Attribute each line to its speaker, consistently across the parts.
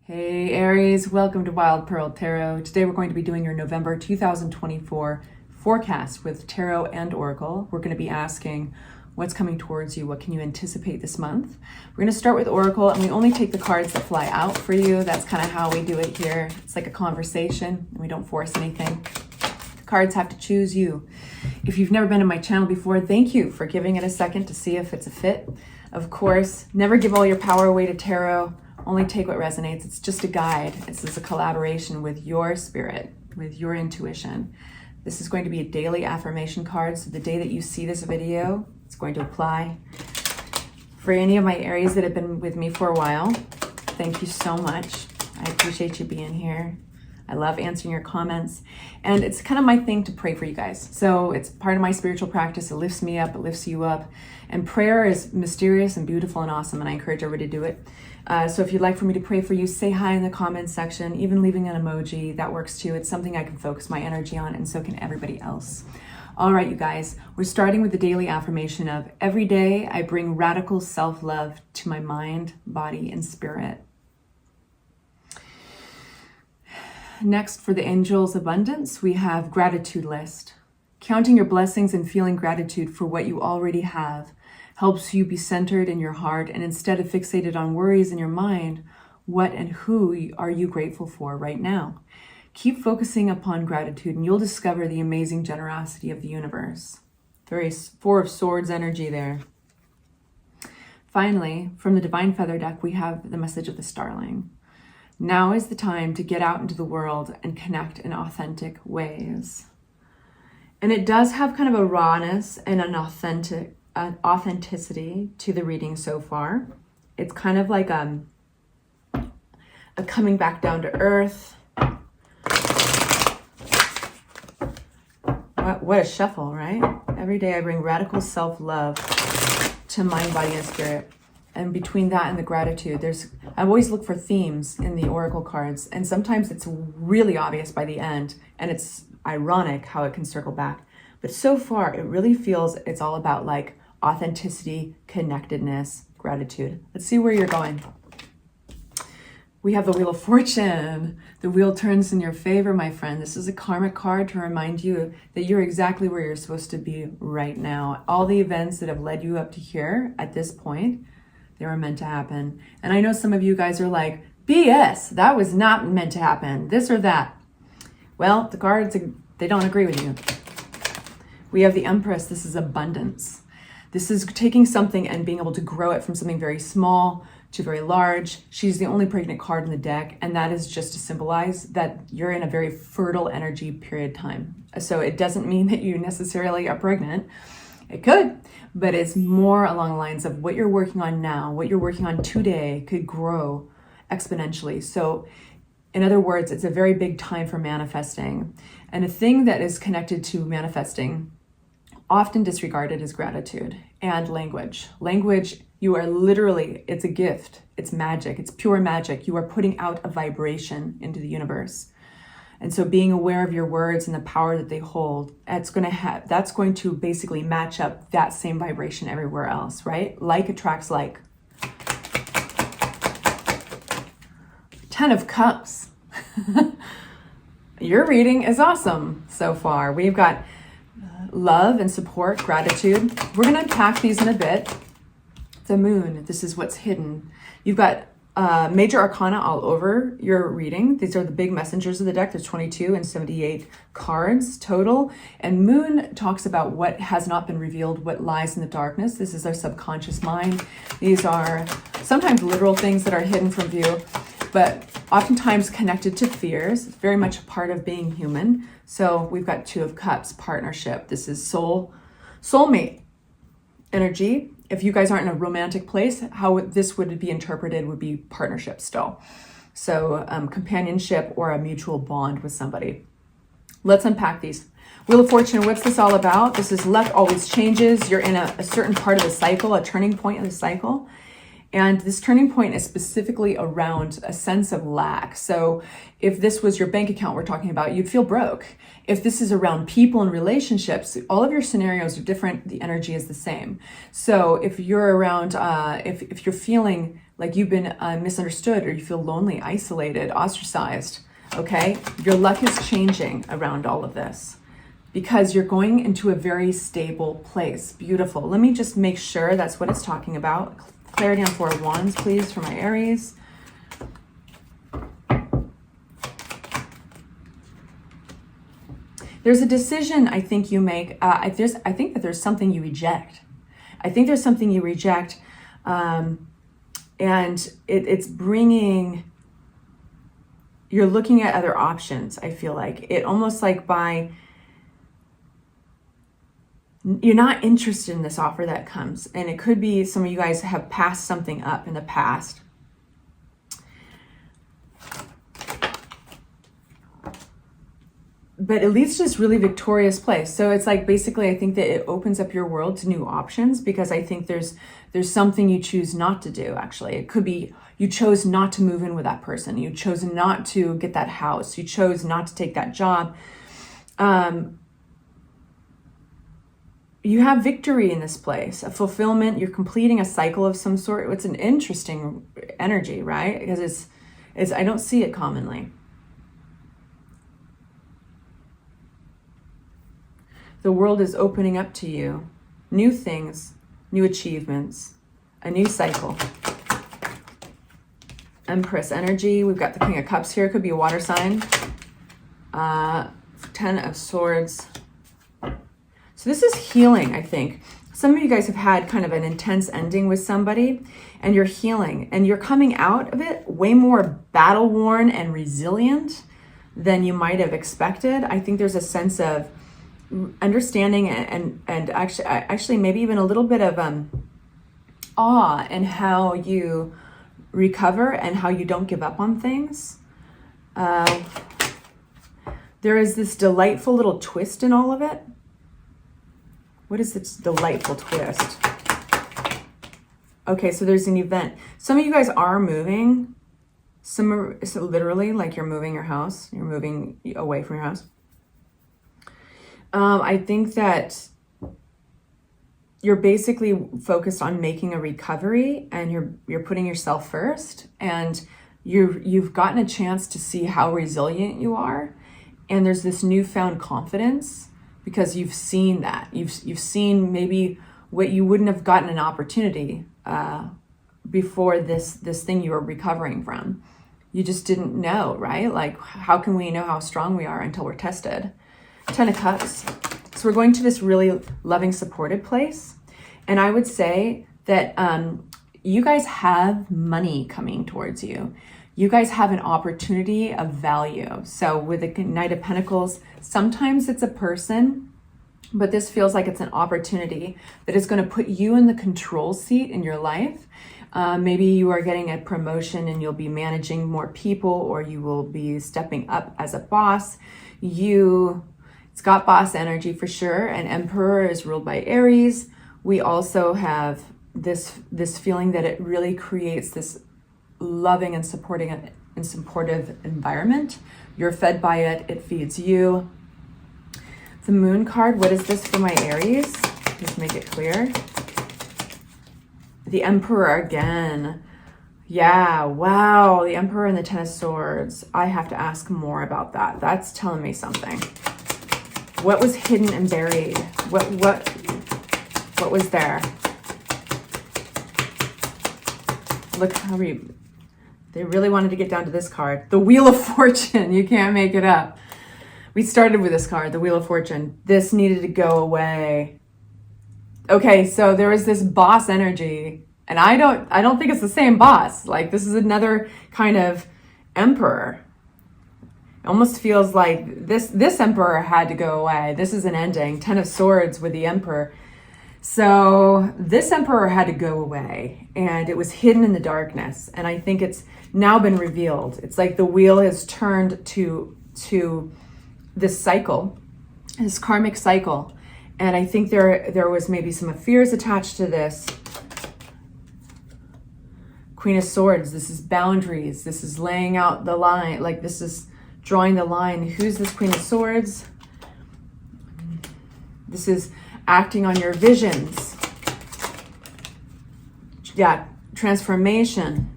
Speaker 1: Hey Aries, welcome to Wild Pearl Tarot. Today we're going to be doing your November 2024 forecast with Tarot and Oracle. We're going to be asking what's coming towards you, what can you anticipate this month. We're going to start with Oracle, and we only take the cards that fly out for you. That's kind of how we do it here. It's like a conversation and we don't force anything. The cards have to choose you. If you've never been on my channel before, thank you for giving it a second to see if it's a fit. Of course, never give all your power away to tarot. Only take what resonates. It's just a guide. It's a collaboration with your spirit, with your intuition. This is going to be a daily affirmation card. So the day that you see this video, it's going to apply. For any of my Aries that have been with me for a while, thank you so much. I appreciate you being here. I love answering your comments. And it's kind of my thing to pray for you guys. So it's part of my spiritual practice. It lifts me up, it lifts you up. And prayer is mysterious and beautiful and awesome, and I encourage everybody to do it. So if you'd like for me to pray for you, say hi in the comments section, even leaving an emoji, that works too. It's something I can focus my energy on, and so can everybody else. All right, you guys, we're starting with the daily affirmation of every day I bring radical self-love to my mind, body, and spirit. Next, for the angel's abundance, we have gratitude list. Counting your blessings and feeling gratitude for what you already have helps you be centered in your heart, and instead of fixated on worries in your mind, what and who are you grateful for right now? Keep focusing upon gratitude and you'll discover the amazing generosity of the universe. Very Four of Swords energy there. Finally, from the Divine Feather deck, we have the message of the Starling. Now is the time to get out into the world and connect in authentic ways. And it does have kind of a rawness and an authenticity to the reading so far. It's kind of like a coming back down to earth. What a shuffle, right? Every day I bring radical self-love to mind, body, and spirit. And between that and the gratitude, I always look for themes in the Oracle cards. And sometimes it's really obvious by the end. And it's ironic how it can circle back. But so far, it really feels it's all about like authenticity, connectedness, gratitude. Let's see where you're going. We have the Wheel of Fortune. The wheel turns in your favor, my friend. This is a karmic card to remind you that you're exactly where you're supposed to be right now. All the events that have led you up to here at this point, they were meant to happen. And I know some of you guys are like, BS, that was not meant to happen, this or that. Well, the cards, they don't agree with you. We have the Empress. This is abundance. This is taking something and being able to grow it from something very small to very large. She's the only pregnant card in the deck, and that is just to symbolize that you're in a very fertile energy period time. So it doesn't mean that you necessarily are pregnant. It could, but it's more along the lines of what you're working on now, what you're working on today could grow exponentially. So in other words, it's a very big time for manifesting. And a thing that is connected to manifesting, often disregarded, is gratitude and language. Language, you are literally, it's a gift, it's magic, it's pure magic. You are putting out a vibration into the universe. And so being aware of your words and the power that they hold, that's going to basically match up that same vibration everywhere else, right? Like attracts like. 10 of Cups. Your reading is awesome so far. We've got love and support, gratitude. We're going to unpack these in a bit. The Moon, this is what's hidden. You've got major arcana all over your reading. These are the big messengers of the deck. There's 22 and 78 cards total. And Moon talks about what has not been revealed, what lies in the darkness. This is our subconscious mind. These are sometimes literal things that are hidden from view, but oftentimes connected to fears. It's very much a part of being human. So we've got 2 of Cups, partnership. This is soulmate energy. If you guys aren't in a romantic place, how this would be interpreted would be partnership still. So companionship or a mutual bond with somebody. Let's unpack these. Wheel of Fortune, what's this all about? This is luck always changes. You're in a certain part of the cycle, a turning point in the cycle. And this turning point is specifically around a sense of lack. So if this was your bank account we're talking about, you'd feel broke. If this is around people and relationships, all of your scenarios are different. The energy is the same. So if you're around, if you're feeling like you've been misunderstood, or you feel lonely, isolated, ostracized. Okay, your luck is changing around all of this because you're going into a very stable place. Beautiful. Let me just make sure that's what it's talking about. Clarity on Four of Wands, please, for my Aries. There's a decision I think you make. I think that there's something you reject. I think there's something you reject, and it's bringing. You're looking at other options. I feel like it almost like you're not interested in this offer that comes, and it could be some of you guys have passed something up in the past. But it leads to this really victorious place. So it's like, basically, I think that it opens up your world to new options, because I think there's something you choose not to do, actually. It could be you chose not to move in with that person. You chose not to get that house. You chose not to take that job. You have victory in this place, a fulfillment. You're completing a cycle of some sort. It's an interesting energy, right? Because it's I don't see it commonly. The world is opening up to you. New things, new achievements, a new cycle. Empress energy. We've got the King of Cups here. Could be a water sign. 10 of Swords. So this is healing, I think. Some of you guys have had kind of an intense ending with somebody, and you're healing, and you're coming out of it way more battle-worn and resilient than you might have expected. I think there's a sense of understanding and actually maybe even a little bit of awe in how you recover and how you don't give up on things. There is this delightful little twist in all of it. What is this delightful twist? Okay, so there's an event. Some of you guys are moving. Some are, so literally, like you're moving your house. You're moving away from your house. I think that you're basically focused on making a recovery, and you're putting yourself first, and you've gotten a chance to see how resilient you are, and there's this newfound confidence because you've seen that. You've seen maybe what you wouldn't have gotten an opportunity before this thing you were recovering from. You just didn't know, right? Like, how can we know how strong we are until we're tested? 10 of Cups. So we're going to this really loving, supported place. And I would say that you guys have money coming towards you. You guys have an opportunity of value. So with the Knight of Pentacles, sometimes it's a person, but this feels like it's an opportunity that is going to put you in the control seat in your life. Maybe you are getting a promotion and you'll be managing more people, or you will be stepping up as a boss. It's got boss energy for sure. And Emperor is ruled by Aries. We also have this feeling that it really creates this loving and supportive environment. You're fed by it. It feeds you. The Moon card. What is this for my Aries? Just make it clear. The Emperor again. Yeah, wow. The Emperor and the 10 of Swords. I have to ask more about that. That's telling me something. What was hidden and buried? What was there? Look how they really wanted to get down to this card. The Wheel of Fortune. You can't make it up. We started with this card, the Wheel of Fortune. This needed to go away. Okay, so there was this boss energy, and I don't think it's the same boss. Like, this is another kind of emperor. It almost feels like this emperor had to go away. This is an ending. 10 of Swords with the Emperor. So this emperor had to go away, and it was hidden in the darkness. And I think it's now been revealed. It's like the wheel has turned to this cycle, this karmic cycle. And I think there was maybe some fears attached to this. Queen of Swords, this is boundaries. This is laying out the line. Like, this is drawing the line. Who's this Queen of Swords? This is acting on your visions. Yeah, transformation,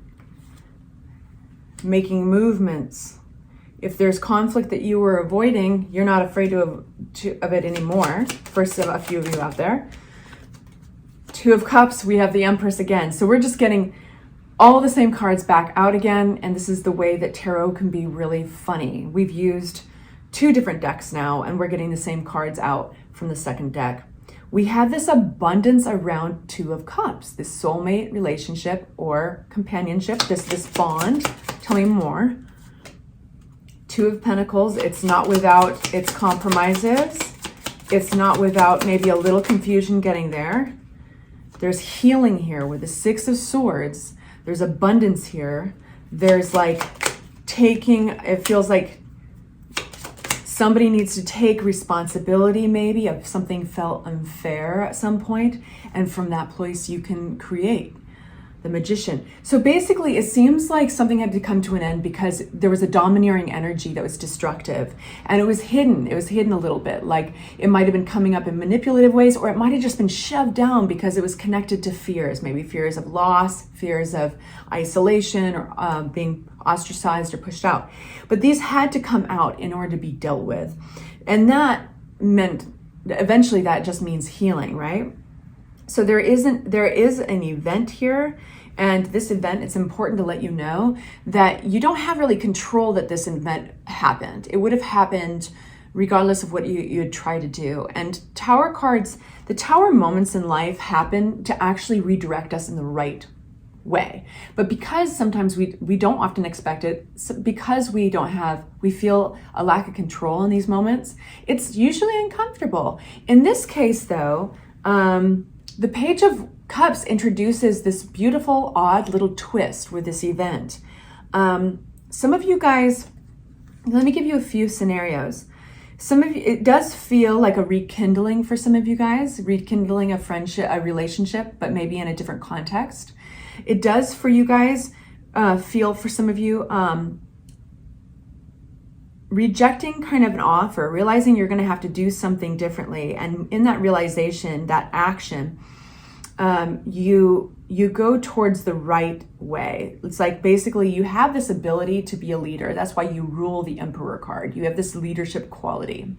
Speaker 1: making movements. If there's conflict that you were avoiding, you're not afraid of it anymore, for a few of you out there. Two of Cups, we have the Empress again. So we're just getting all the same cards back out again, and this is the way that tarot can be really funny. We've used 2 different decks now, and we're getting the same cards out from the second deck. We have this abundance around Two of Cups, this soulmate relationship or companionship, this bond. Tell me more. Two of Pentacles, it's not without its compromises. It's not without maybe a little confusion getting there. There's healing here with the Six of Swords. There's abundance here. There's like taking, it feels like somebody needs to take responsibility maybe of something felt unfair at some point, and from that place you can create. The Magician. So basically it seems like something had to come to an end because there was a domineering energy that was destructive, and it was hidden. It was hidden a little bit. Like it might have been coming up in manipulative ways, or it might have just been shoved down because it was connected to fears, maybe fears of loss, fears of isolation, or being ostracized or pushed out. But these had to come out in order to be dealt with. And that meant, eventually that just means healing, right? So there is an event here, and this event, it's important to let you know that you don't have really control that this event happened. It would have happened regardless of what you had tried to do. And Tower cards, the Tower moments in life happen to actually redirect us in the right way. But because sometimes we don't often expect it, because we feel a lack of control in these moments, it's usually uncomfortable. In this case though, the Page of Cups introduces this beautiful, odd little twist with this event. Some of you guys, let me give you a few scenarios. Some of you, it does feel like a rekindling for some of you guys, rekindling a friendship, a relationship, but maybe in a different context. It does for you guys feel, for some of you, rejecting kind of an offer, realizing you're going to have to do something differently. And in that realization, that action, you go towards the right way. It's like basically you have this ability to be a leader. That's why you rule the Emperor card. You have this leadership quality.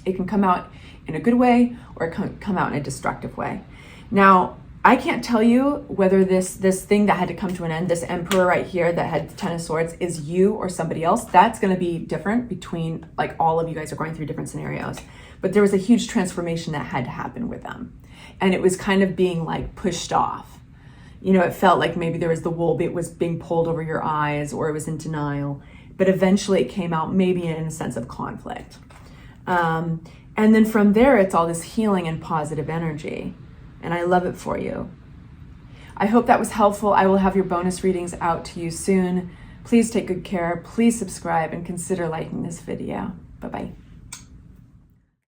Speaker 1: It can come out in a good way, or it can come out in a destructive way. Now, I can't tell you whether this thing that had to come to an end, this Emperor right here that had the Ten of Swords, is you or somebody else. That's going to be different between, like, all of you guys are going through different scenarios. But there was a huge transformation that had to happen with them. And it was kind of being like pushed off. You know, it felt like maybe there was the wool, it was being pulled over your eyes, or it was in denial. But eventually it came out maybe in a sense of conflict. And then from there, it's all this healing and positive energy. And I love it for you. I hope that was helpful. I will have your bonus readings out to you soon. Please take good care. Please subscribe and consider liking this video. Bye-bye.